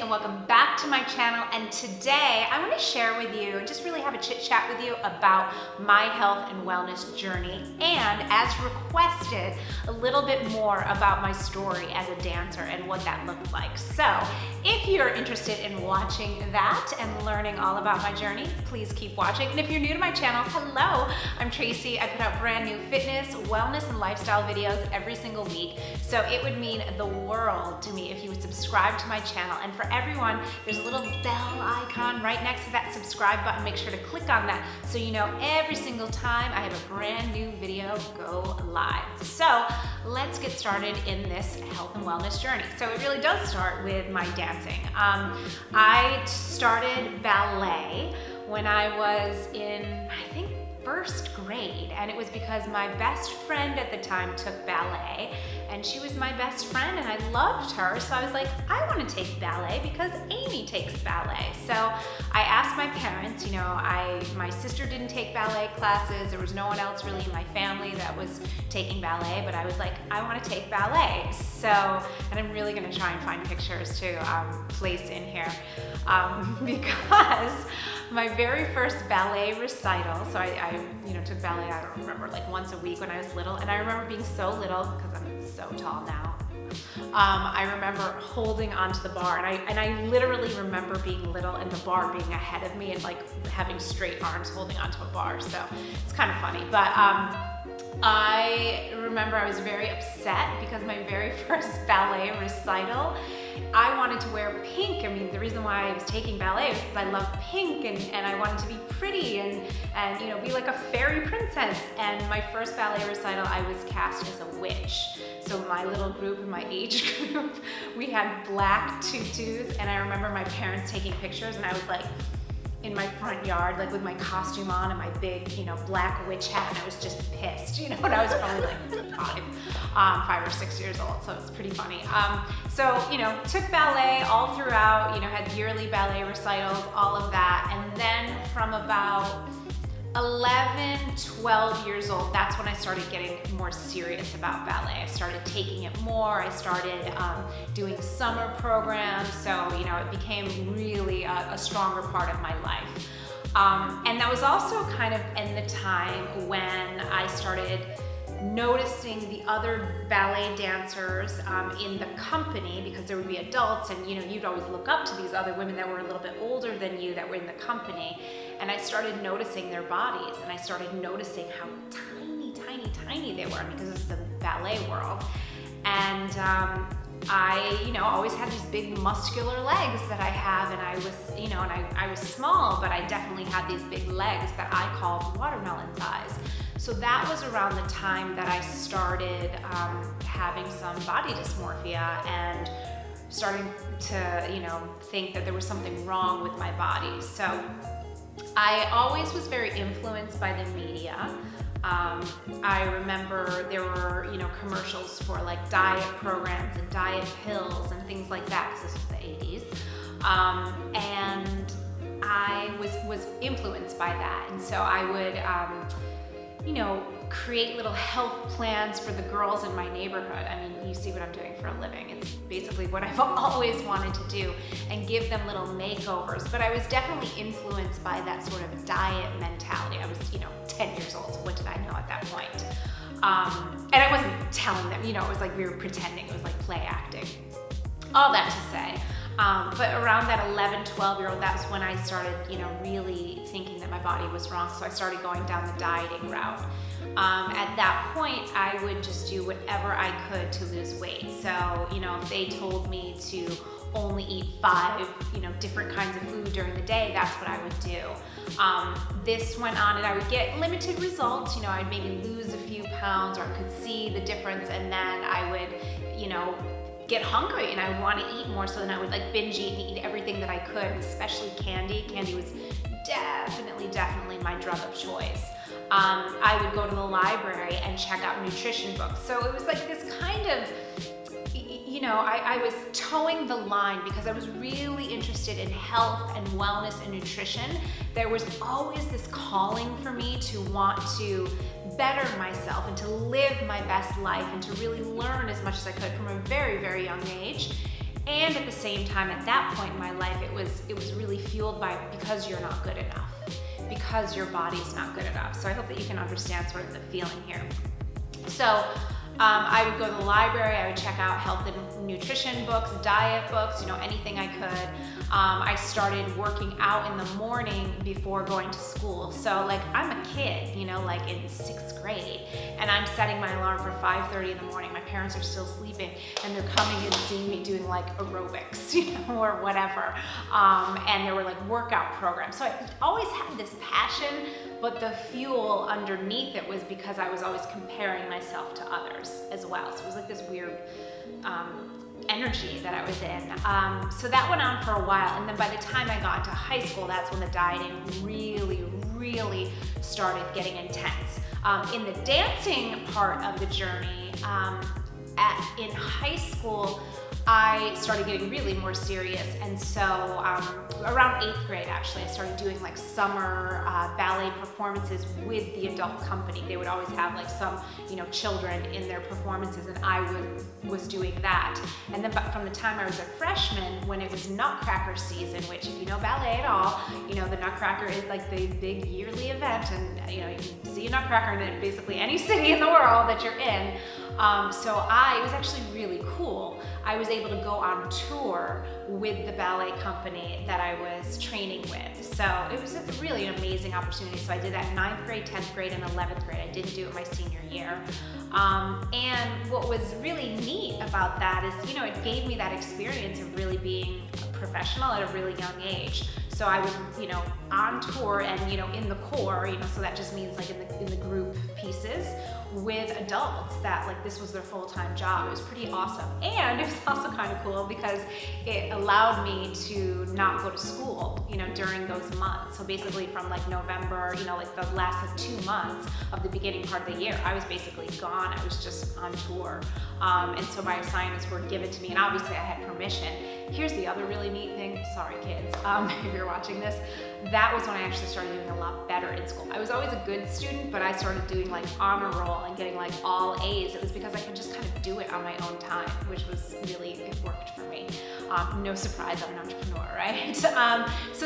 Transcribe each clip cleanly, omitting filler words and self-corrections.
and welcome back to my channel. And today I want to share with you and just really have a chit chat with you about my health and wellness journey, and as requested, a little bit more about my story as a dancer and what that looked like. So if you're interested in watching that and learning all about my journey, please keep watching. And if you're new to my channel, hello, I'm Tracy. I put out brand new fitness, wellness, and lifestyle videos every single week. So it would mean the world to me if you would subscribe to my channel. And for everyone, there's a little bell icon right next to that subscribe button. Make sure to click on that so you know every single time I have a brand new video go live. So let's get started in this health and wellness journey. So it really does start with my dancing. I started ballet when I was in, I think, first grade, and it was because my best friend at the time took ballet, and she was my best friend and I loved her, so I was like, I want to take ballet because Amy takes ballet. So I asked my parents, you know, my sister didn't take ballet classes, there was no one else really in my family that was taking ballet, but I was like, I want to take ballet. So, and I'm really going to try and find pictures to place in here because my very first ballet recital, so I took ballet, I don't remember, like once a week when I was little, and I remember being so little, because I'm so tall now, I remember holding onto the bar, and I literally remember being little and the bar being ahead of me and like having straight arms holding onto a bar, so it's kind of funny. But I remember I was very upset because my very first ballet recital, I wanted to wear pink. I mean, the reason why I was taking ballet was because I love pink and I wanted to be pretty and be like a fairy princess. And my first ballet recital, I was cast as a witch. So my little group, in my age group, we had black tutus, and I remember my parents taking pictures, and I was like in my front yard, like with my costume on and my big, black witch hat, and I was just pissed, and I was probably like 5 or 6 years old, so it's pretty funny. Took ballet all throughout, had yearly ballet recitals, all of that, and then from about 11, 12 years old, that's when I started getting more serious about ballet. I started taking it more. I started doing summer programs, so it became really a stronger part of my life. And that was also kind of in the time when I started noticing the other ballet dancers in the company, because there would be adults, and you'd always look up to these other women that were a little bit older than you that were in the company, and I started noticing their bodies, and I started noticing how tiny they were, because it's the ballet world. And I always had these big muscular legs that I have, and I was I was small, but I definitely had these big legs that I called watermelon thighs. So that was around the time that I started having some body dysmorphia and starting to think that there was something wrong with my body. So I always was very influenced by the media. I remember there were commercials for like diet programs and diet pills and things like that, because this was the 80s. And I was influenced by that, and so I would create little health plans for the girls in my neighborhood. I mean, you see what I'm doing for a living. It's basically what I've always wanted to do, and give them little makeovers. But I was definitely influenced by that sort of diet mentality. I was, 10 years old, so what did I know at that point? And I wasn't telling them, it was like we were pretending. It was like play acting. All that to say. But around that 11, 12-year-old, that's when I started, really thinking that my body was wrong. So I started going down the dieting route. At that point, I would just do whatever I could to lose weight. So, if they told me to only eat 5, different kinds of food during the day, that's what I would do. This went on, and I would get limited results. I'd maybe lose a few pounds, or I could see the difference, and then I would, get hungry, and I would want to eat more, so then I would like binge eat and eat everything that I could, especially candy. Candy was definitely my drug of choice. I would go to the library and check out nutrition books. So it was like this kind of, I was towing the line because I was really interested in health and wellness and nutrition. There was always this calling for me to want to better myself and to live my best life and to really learn as much as I could from a very, very young age. And at the same time, at that point in my life, it was really fueled by because you're not good enough, because your body's not good enough. So I hope that you can understand sort of the feeling here. So I would go to the library, I would check out health and nutrition books, diet books, anything I could. I started working out in the morning before going to school. So like I'm a kid, like in 6th grade, and I'm setting my alarm for 5:30 in the morning. My parents are still sleeping and they're coming and seeing me doing like aerobics, or whatever. And there were like workout programs. So I always had this passion, but the fuel underneath it was because I was always comparing myself to others as well. So it was like this weird energy that I was in. So that went on for a while, and then by the time I got into high school, that's when the dieting really started getting intense. In the dancing part of the journey, in high school, I started getting really more serious, and so around 8th grade actually, I started doing like summer ballet performances with the adult company. They would always have like some children in their performances, and I was doing that. And then from the time I was a freshman, when it was Nutcracker season, which if you know ballet at all, the Nutcracker is like the big yearly event, and you can see a Nutcracker in basically any city in the world that you're in. So it was actually really cool. I was able to go on tour with the ballet company that I was training with. So it was really an amazing opportunity. So I did that in 9th grade, 10th grade, and 11th grade. I didn't do it my senior year. And what was really neat about that is, it gave me that experience of really being a professional at a really young age. So I was, on tour and, in the corps, so that just means like in the group pieces with adults that like this was their full-time job. It was pretty awesome. And it was also kind of cool because it allowed me to not go to school, during those months. So basically from like November, like the last like 2 months of the beginning part of the year, I was basically gone. I was just on tour. And so my assignments were given to me, and obviously I had permission. Here's the other really neat thing. Sorry, kids, if you're watching this. That was when I actually started doing a lot better in school. I was always a good student, but I started doing like honor roll and getting like all A's. It was because I could just kind of do it on my own time, which was really, it worked for me. No surprise, I'm an entrepreneur, right? So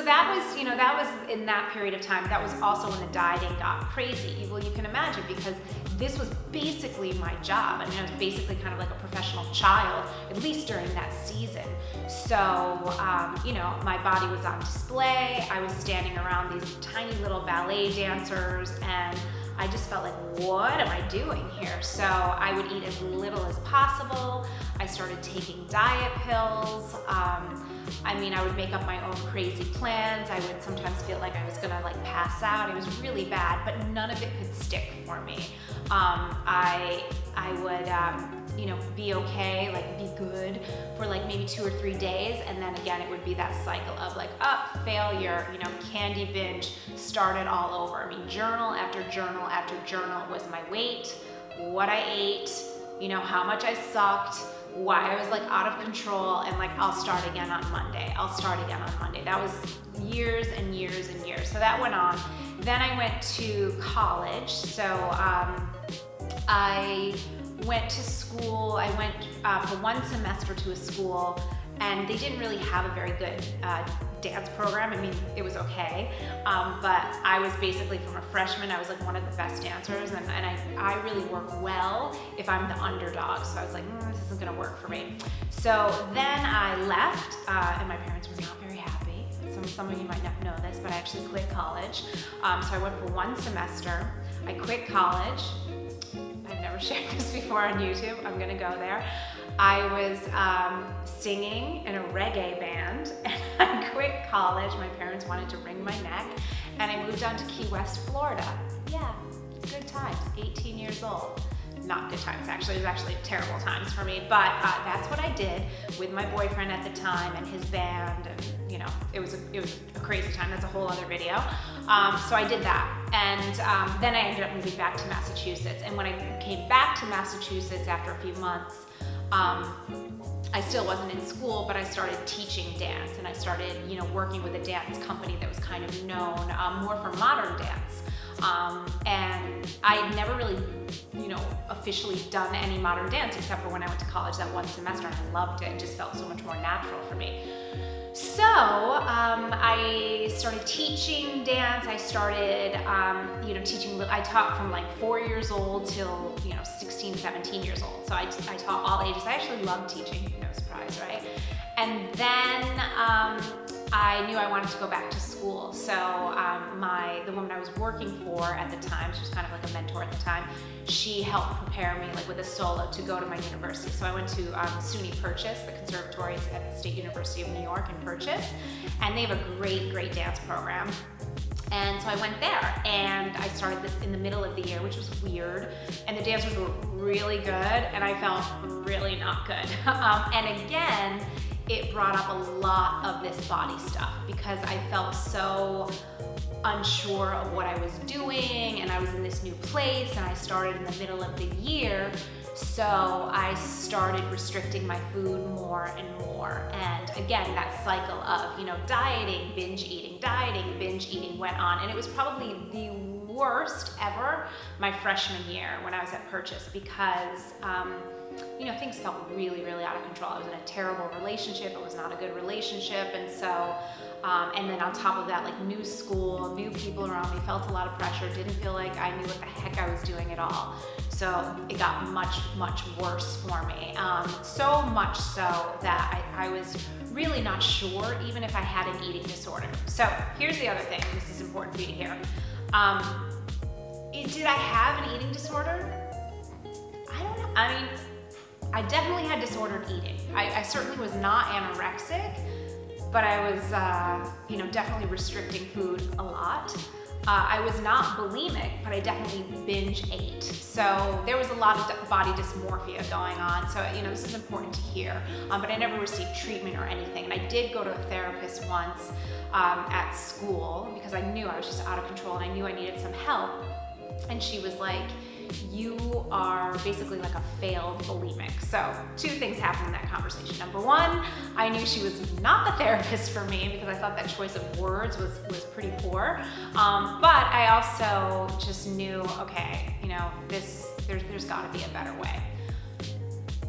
that was in that period of time. That was also when the dieting got crazy. Well, you can imagine, because this was basically my job. I mean, I was basically kind of like a professional child, at least during that season. So, my body was on display. I was standing around these tiny little ballet dancers, and I just felt like, what am I doing here? So I would eat as little as possible. I started taking diet pills. I would make up my own crazy plans. I would sometimes feel like I was gonna like pass out. It was really bad, but none of it could stick for me. I would, be okay, like be good for like maybe 2 or 3 days, and then again it would be that cycle of like failure, candy binge, start it all over. Journal after journal after journal was my weight, what I ate, how much I sucked, why I was like out of control, and like I'll start again on Monday. That was years and years and years. So that went on. Then I went to college. So I went to school. I went for 1 semester to a school, and they didn't really have a very good dance program. It was okay, but I was basically, from a freshman, I was like one of the best dancers, and I really work well if I'm the underdog. So I was like, this isn't gonna work for me. So then I left, and my parents were not very happy. Some of you might not know this, but I actually quit college. So I went for 1 semester. I quit college. I've never shared this before on YouTube. I'm gonna go there. I was singing in a reggae band, and I quit college. My parents wanted to wring my neck, and I moved on to Key West, Florida. Yeah, good times, 18 years old. Not good times, actually. It was actually terrible times for me, but that's what I did with my boyfriend at the time and his band, and it was a crazy time. That's a whole other video. So I did that, and then I ended up moving back to Massachusetts. And when I came back to Massachusetts after a few months, I still wasn't in school, but I started teaching dance, and I started, working with a dance company that was kind of known more for modern dance. And I had never really, officially done any modern dance except for when I went to college that one semester, and I loved it. It just felt so much more natural for me. So I started teaching dance. I started, teaching. I taught from like 4 years old till 16, 17 years old. So I taught all ages. I actually loved teaching. No surprise, right? And then I knew I wanted to go back to school. So the woman I was working for at the time, she was kind of like a mentor at the time, she helped prepare me like with a solo to go to my university. So I went to SUNY Purchase, the conservatory at the State University of New York in Purchase, and they have a great, great dance program. And so I went there, and I started this in the middle of the year, which was weird. And the dancers were really good, and I felt really not good. And again, it brought up a lot of this body stuff because I felt so unsure of what I was doing, and I was in this new place, and I started in the middle of the year. So I started restricting my food more and more. And again, that cycle of, dieting, binge eating went on. And it was probably the worst ever my freshman year when I was at Purchase because, things felt really, really out of control. I was in a terrible relationship. It was not a good relationship. And so, and then on top of that, like new school, new people around me, felt a lot of pressure, didn't feel like I knew what the heck I was doing at all. So it got much, much worse for me. So much so that I was really not sure even if I had an eating disorder. So here's the other thing, this is important for you to hear. Did I have an eating disorder? I don't know. I mean, I definitely had disordered eating. I certainly was not anorexic, but I was, definitely restricting food a lot. I was not bulimic, but I definitely binge ate. So there was a lot of body dysmorphia going on. So, this is important to hear. But I never received treatment or anything. And I did go to a therapist once at school because I knew I was just out of control and I knew I needed some help. And she was like, you are basically like a failed bulimic. So 2 things happened in that conversation. Number 1, I knew she was not the therapist for me because I thought that choice of words was pretty poor. But I also just knew, okay, there's gotta be a better way.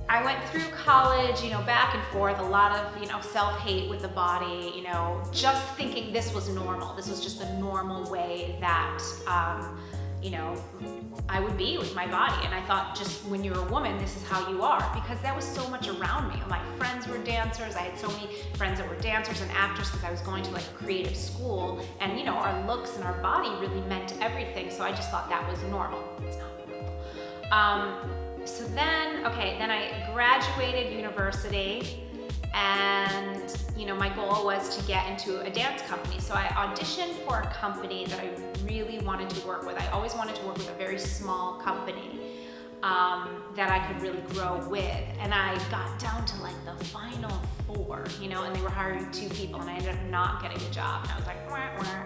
I went through college, back and forth, a lot of, self-hate with the body, just thinking this was normal. This was just the normal way that, I would be with my body. And I thought just when you're a woman, this is how you are, because that was so much around me. My friends were dancers. I had so many friends that were dancers and actors because I was going to like a creative school, and our looks and our body really meant everything. So I just thought that was normal. It's not normal. So then I graduated university, and my goal was to get into a dance company. So I auditioned for a company that I really wanted to work with. I always wanted to work with a very small company that I could really grow with. And I got down to like the final 4, and they were hiring 2 people, and I ended up not getting a job. And I was like, wah, wah.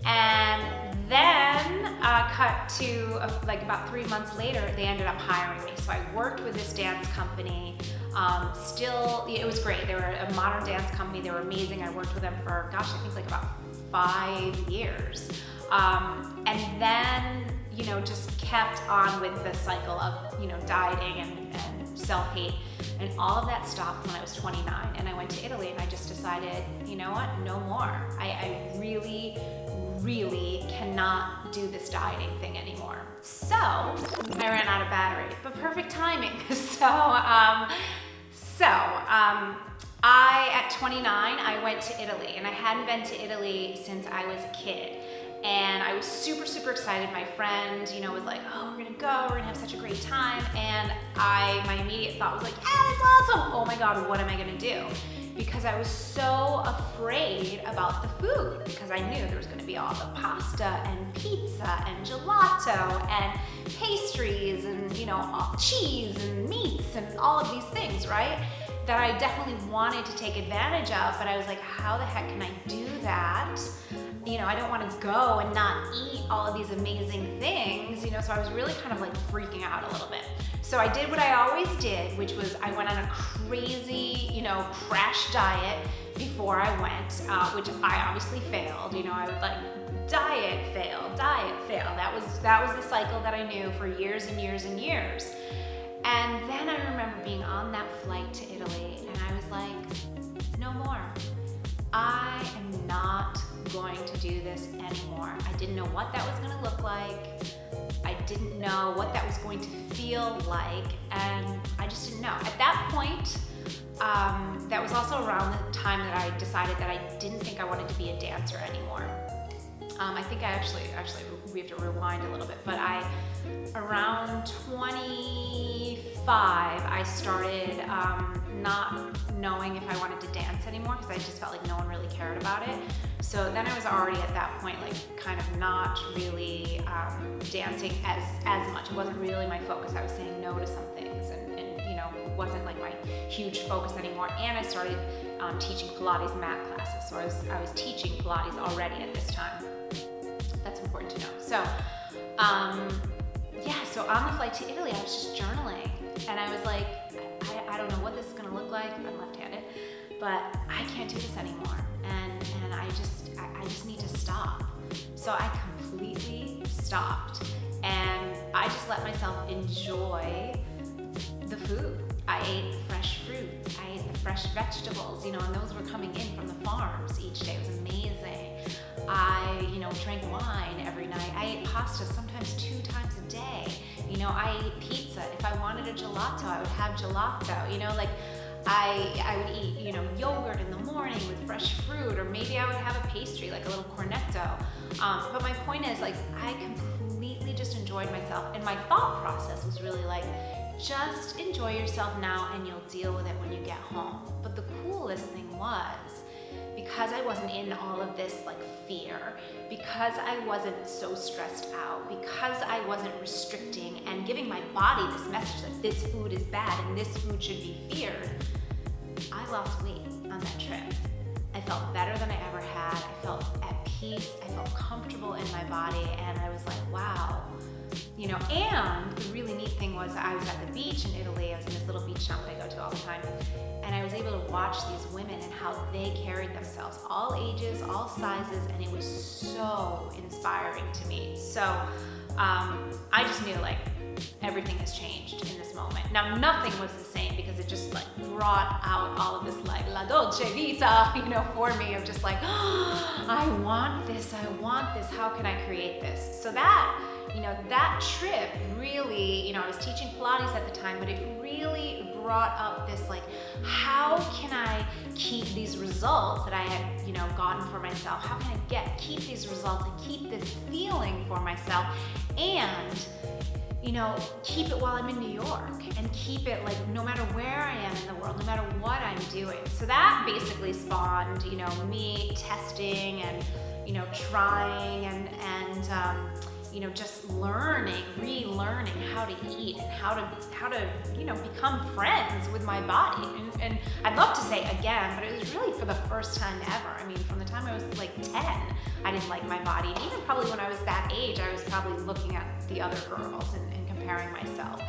And then cut to like about 3 months later, they ended up hiring me. So I worked with this dance company. It was great. They were a modern dance company. They were amazing. I worked with them for, I think like about 5 years. And then, just kept on with the cycle of, dieting and self-hate. And all of that stopped when I was 29. And I went to Italy, and I just decided, you know what, no more. I really, really cannot do this dieting thing anymore. So I ran out of battery, but perfect timing. At 29, I went to Italy, and I hadn't been to Italy since I was a kid. And I was super, super excited. My friend, was like, oh, we're gonna go, we're gonna have such a great time. And my immediate thought was like, yeah, that's awesome. Oh my God, what am I gonna do? Because I was so afraid about the food, because I knew there was gonna be all the pasta and pizza and gelato and pastries and, cheese and meats and all of these things, right? That I definitely wanted to take advantage of, but I was like, how the heck can I do that? I don't want to go and not eat all of these amazing things, so I was really kind of like freaking out a little bit. So I did what I always did, which was I went on a crazy, crash diet before I went, which I obviously failed. I would like diet, fail, diet, fail. That was the cycle that I knew for years and years and years. And then I remember being on that flight to Italy, and I was like, no more. I am not going to do this anymore. I didn't know what that was going to look like. I didn't know what that was going to feel like, and I just didn't know. At that point, that was also around the time that I decided that I didn't think I wanted to be a dancer anymore. I think I actually, we have to rewind a little bit, but around 25, I started not knowing if I wanted to dance anymore because I just felt like no one really cared about it. So then I was already at that point, like kind of not really dancing as much. It wasn't really my focus. I was saying no to some things, and you know, it wasn't like my huge focus anymore. And I started teaching Pilates mat classes. So I was teaching Pilates already at this time. That's important to know. So, so on the flight to Italy, I was just journaling, and I was like, I don't know what this is gonna look like. I'm left-handed, but I can't do this anymore, and I just need to stop. So I completely stopped, and I just let myself enjoy the food. I ate fresh fruit. I ate the fresh vegetables, you know, and those were coming in from the farms each day. It was amazing. I, drank wine every night. I ate pasta sometimes 2 times a day. You know, I ate pizza. If I wanted a gelato, I would have gelato. You know, like I would eat, yogurt in the morning with fresh fruit, or maybe I would have a pastry, like a little cornetto. But my point is, like, I completely just enjoyed myself, and my thought process was really like, just enjoy yourself now and you'll deal with it when you get home. But the coolest thing was, because I wasn't in all of this like fear, because I wasn't so stressed out, because I wasn't restricting and giving my body this message that this food is bad and this food should be feared, I lost weight on that trip. I felt better than I ever had. I felt at peace. I felt comfortable in my body, and I was like, wow. And the really neat thing was, I was at the beach in Italy. I was in this little beach shop that I go to all the time, and I was able to watch these women and how they carried themselves, all ages, all sizes, and it was so inspiring to me. So I just knew, like, everything has changed in this moment. Now, nothing was the same, because it just like brought out all of this like la dolce vita, for me, of just like, oh, I want this, how can I create this? So that, that trip really, I was teaching Pilates at the time, but it really brought up this like, how can I keep these results that I had, gotten for myself? How can I keep these results and keep this feeling for myself, and keep it while I'm in New York, and keep it like no matter where I am in the world, no matter what I'm doing. So that basically spawned, me testing and, trying and just learning, relearning how to eat and how to become friends with my body. And I'd love to say again, but it was really for the first time ever. I mean, from the time I was like 10, I didn't like my body. And even probably when I was that age, I was probably looking at the other girls and comparing myself.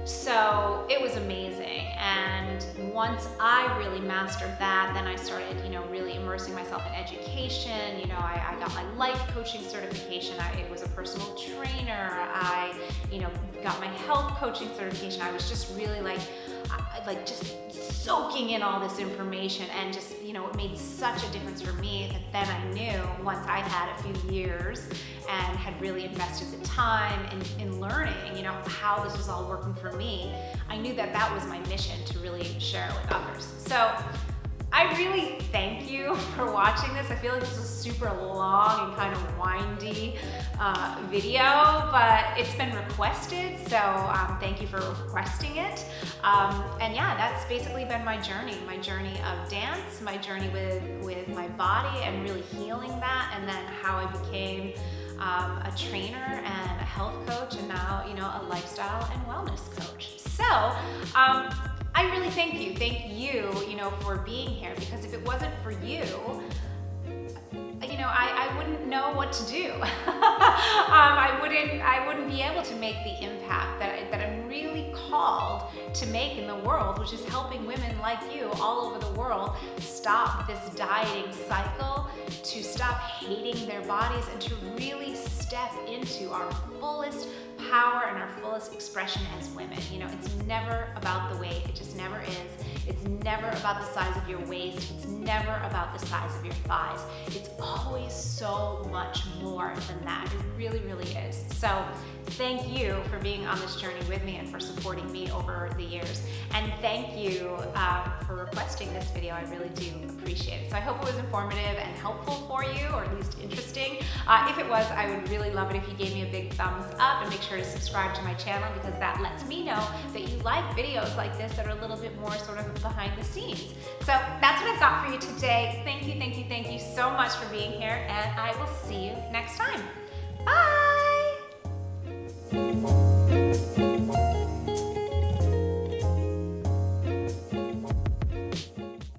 So it was amazing. And once I really mastered that, then I started, really immersing myself in education. I got my life coaching certification. I was a personal trainer. I, got my health coaching certification. I was just really like just soaking in all this information, and just, it made such a difference for me that then I knew, once I had a few years and had really invested the time in learning, how this was all working for me, I knew that that was my mission, to really share it with others. So I really thank you for watching this. I feel like this was super long and kind of windy video, but it's been requested, so thank you for requesting it. And yeah, that's basically been my journey of dance, my journey with my body and really healing that, and then how I became a trainer and a health coach, and now, a lifestyle and wellness coach. So, I really thank you, for being here, because if it wasn't for you, I wouldn't know what to do. I wouldn't be able to make the impact that I'm really called to make in the world, which is helping women like you all over the world stop this dieting cycle, to stop hating their bodies, and to really step into our fullest power and our fullest expression as women. You know, it's never about the weight. It just never is. It's never about the size of your waist. It's never about the size of your thighs. It's always so much more than that. It really, really is. So thank you for being on this journey with me and for supporting me over the years. And thank you for requesting this video. I really do appreciate it. So I hope it was informative and helpful for you, or at least interesting. If it was, I would really love it if you gave me a big thumbs up, and make sure to subscribe to my channel, because that lets me know that you like videos like this that are a little bit more sort of behind the scenes. So that's what I've got for you today. Thank you, thank you, thank you so much for being here, and I will see you next time. Bye!